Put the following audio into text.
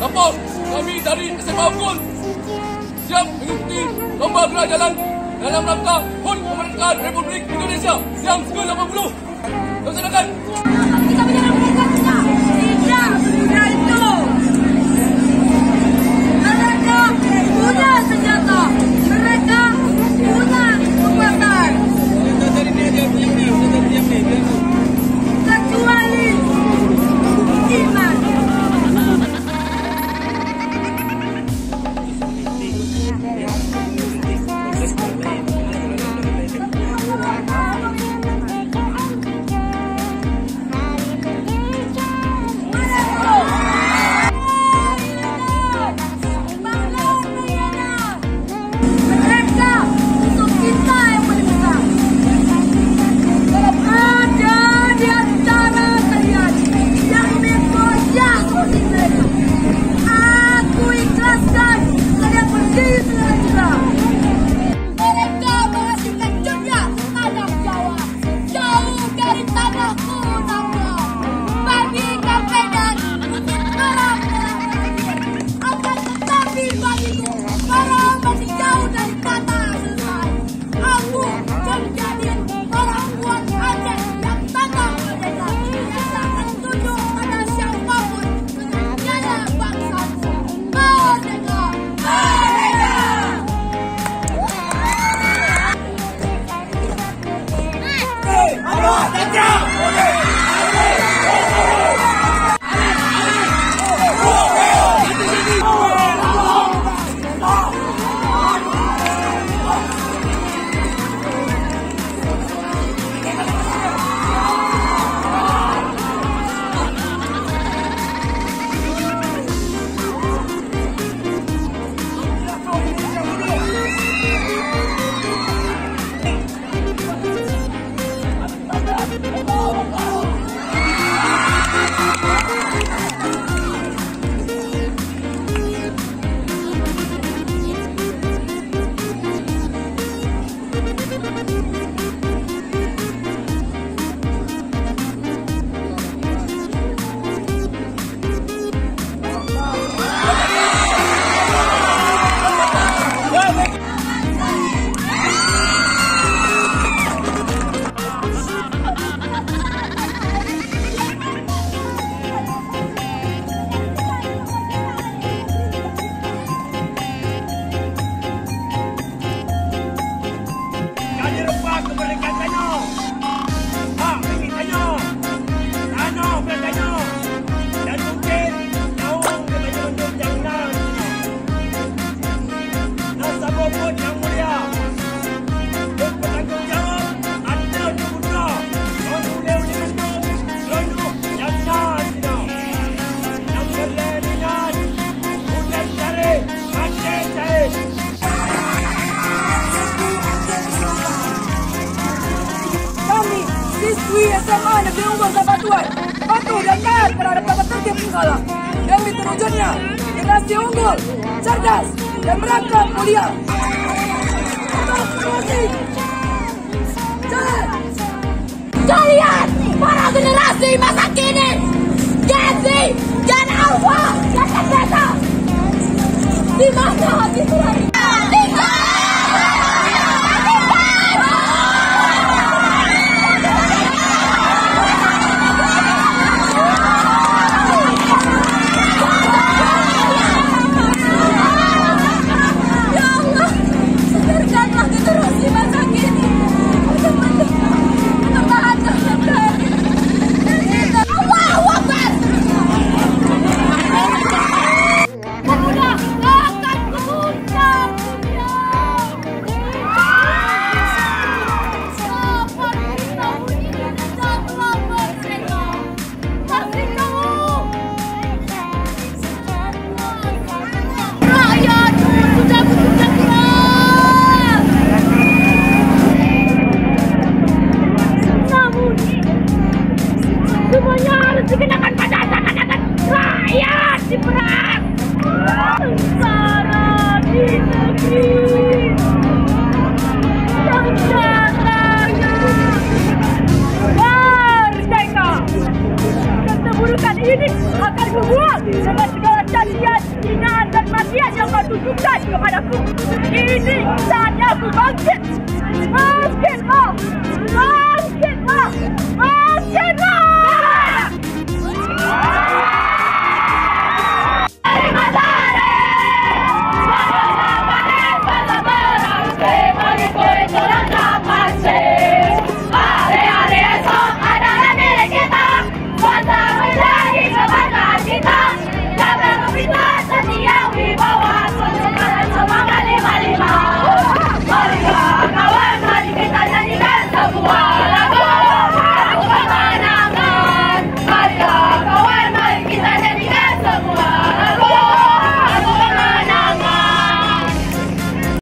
Sampul, kami dari SMA Unggul siap mengikuti lomba gerak jalan dalam rangka HUT Kemerdekaan Republik Indonesia yang ke-80. Laksanakan. Kita menyerang mereka tidak. Tidak semudah itu. Mereka punya senjata. Mereka punya kekuatan. Kecuali iman. Siswi SMA Negeri Unggul Sambatuan patuh dan taat terhadap tata tertib sekolah yang diterujunnya generasi unggul, cerdas, dan berakhlak mulia. Kalian para generasi masa kini, Gen Z dan Alpha dan Zeta, di mana hati Tuhan? Semuanya harus dikenakan pada anak-anak rakyat.